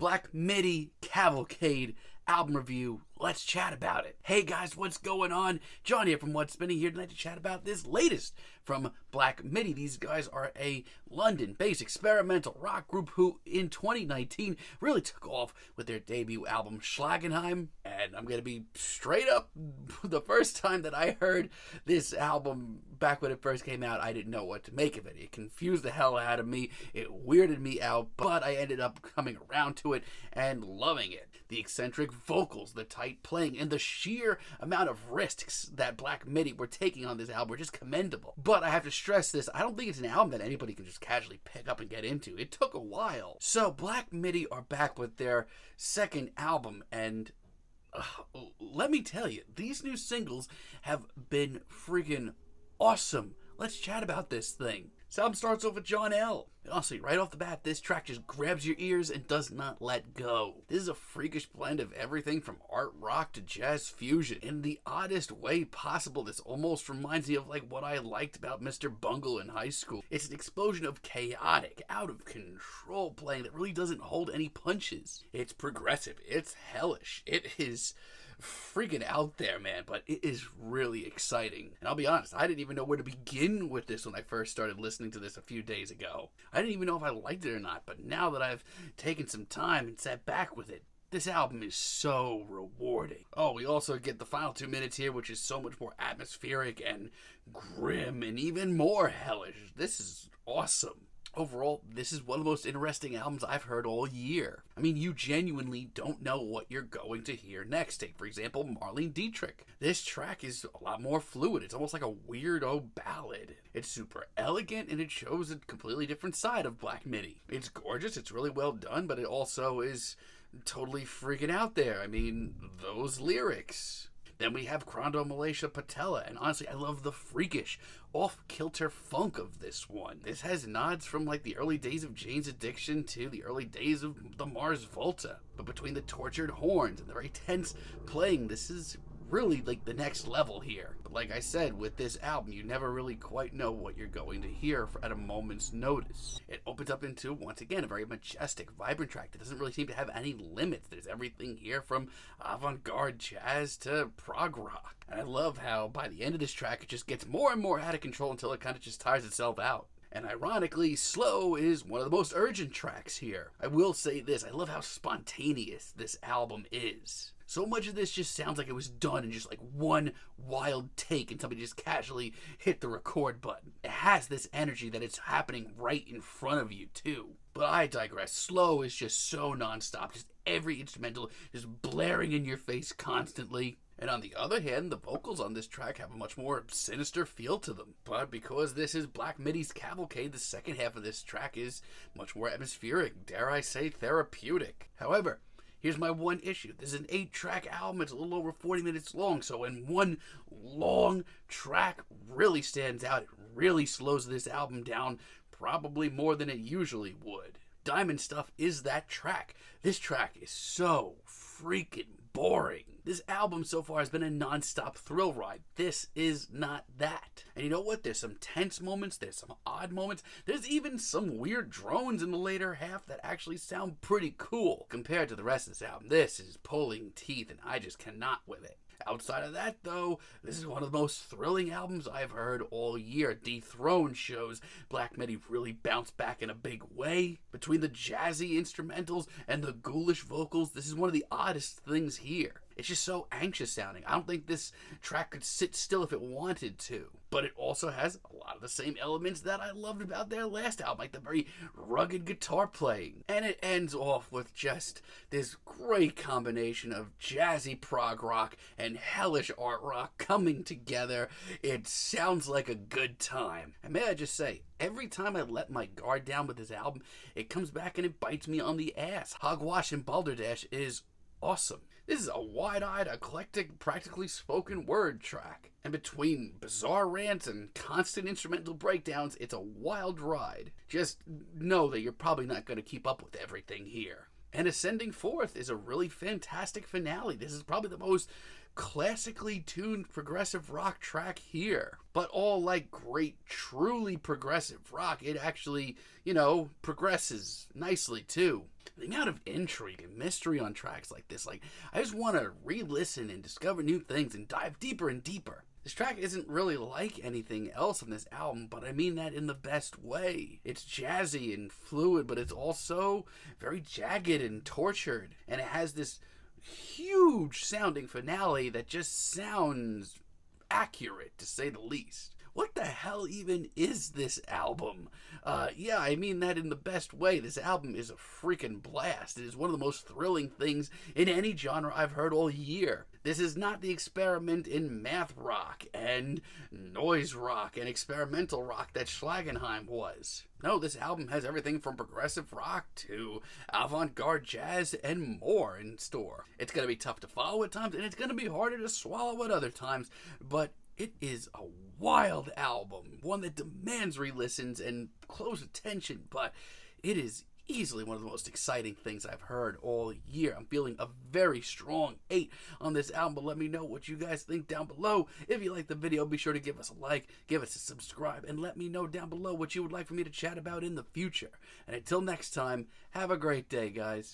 Black Midi Cavalcade album review. Let's chat about it. Hey guys, what's going on? John here from What's Spinning here tonight to chat about this latest from Black Midi. These guys are a London-based experimental rock group who in 2019 really took off with their debut album Schlagenheim. And I'm going to be straight up, the first time that I heard this album back when it first came out, I didn't know what to make of it. It confused the hell out of me. It weirded me out, but I ended up coming around to it and loving it. The eccentric vocals, the tight playing, and the sheer amount of risks that Black Midi were taking on this album were just commendable. But I have to stress this, I don't think it's an album that anybody can just casually pick up and get into. It took a while. So Black Midi are back with their second album, and let me tell you, these new singles have been freaking awesome. Let's chat about this thing. This album starts off with John L. And honestly, right off the bat, this track just grabs your ears and does not let go. This is a freakish blend of everything from art rock to jazz fusion. In the oddest way possible, this almost reminds me of like what I liked about Mr. Bungle in high school. It's an explosion of chaotic, out of control playing that really doesn't hold any punches. It's progressive, it's hellish, it is freaking out there, man, but it is really exciting. And I'll be honest, I didn't even know where to begin with this when I first started listening to this a few days ago. I didn't even know if I liked it or not, but now that I've taken some time and sat back with it, this album is so rewarding. Oh, we also get the final 2 minutes here, which is so much more atmospheric and grim and even more hellish. This is awesome. Overall, this is one of the most interesting albums I've heard all year. I mean, you genuinely don't know what you're going to hear next. Take, for example, Marlene Dietrich. This track is a lot more fluid. It's almost like a weirdo ballad. It's super elegant, and it shows a completely different side of Black Midi. It's gorgeous, it's really well done, but it also is totally freaking out there. I mean, those lyrics. Then we have Chrondomalacia, Patella, and honestly, I love the freakish, off-kilter funk of this one. This has nods from like the early days of Jane's Addiction to the early days of the Mars Volta. But between the tortured horns and the very tense playing, this is really like the next level here. But like I said, with this album, you never really quite know what you're going to hear at a moment's notice. It opens up into, once again, a very majestic, vibrant track that doesn't really seem to have any limits. There's everything here from avant-garde jazz to prog rock. And I love how by the end of this track, it just gets more and more out of control until it kind of just tires itself out. And ironically, Slow is one of the most urgent tracks here. I will say this, I love how spontaneous this album is. So much of this just sounds like it was done in just like one wild take and somebody just casually hit the record button. It has this energy that it's happening right in front of you too. But I digress. Slow is just so nonstop. Just every instrumental just blaring in your face constantly. And on the other hand, the vocals on this track have a much more sinister feel to them. But because this is Black Midi's Cavalcade, the second half of this track is much more atmospheric, dare I say therapeutic. However, here's my one issue. This is an 8-track album. It's a little over 40 minutes long. So when one long track really stands out, it really slows this album down probably more than it usually would. Diamond Stuff is that track. This track is so freaking boring. This album so far has been a non-stop thrill ride. This is not that. And you know what? There's some tense moments. There's some odd moments. There's even some weird drones in the later half that actually sound pretty cool compared to the rest of this album. This is pulling teeth, and I just cannot with it. Outside of that, though, this is one of the most thrilling albums I've heard all year. Dethroned shows Black Midi really bounce back in a big way. Between the jazzy instrumentals and the ghoulish vocals, this is one of the oddest things here. It's just so anxious sounding. I don't think this track could sit still if it wanted to. But it also has a lot of the same elements that I loved about their last album, like the very rugged guitar playing. And it ends off with just this great combination of jazzy prog rock and hellish art rock coming together. It sounds like a good time. And may I just say, every time I let my guard down with this album, it comes back and it bites me on the ass. Hogwash and Balderdash is awesome. This is a wide-eyed, eclectic, practically spoken word track. And between bizarre rants and constant instrumental breakdowns, it's a wild ride. Just know that you're probably not going to keep up with everything here. And Ascending Forth is a really fantastic finale. This is probably the most classically tuned progressive rock track here. But all like great, truly progressive rock, it actually, progresses nicely too. The amount of intrigue and mystery on tracks like this, like, I just want to re-listen and discover new things and dive deeper and deeper. This track isn't really like anything else on this album, but I mean that in the best way. It's jazzy and fluid, but it's also very jagged and tortured. And it has this huge sounding finale that just sounds accurate, to say the least. What the hell even is this album? Yeah, I mean that in the best way. This album is a freaking blast. It is one of the most thrilling things in any genre I've heard all year. This is not the experiment in math rock and noise rock and experimental rock that Schlagenheim was. No, this album has everything from progressive rock to avant-garde jazz and more in store. It's going to be tough to follow at times, and it's going to be harder to swallow at other times, but it is a wild album, one that demands re-listens and close attention, but it is easily one of the most exciting things I've heard all year. I'm feeling a very strong 8 on this album, but let me know what you guys think down below. If you like the video, be sure to give us a like, give us a subscribe, and let me know down below what you would like for me to chat about in the future. And until next time, have a great day, guys.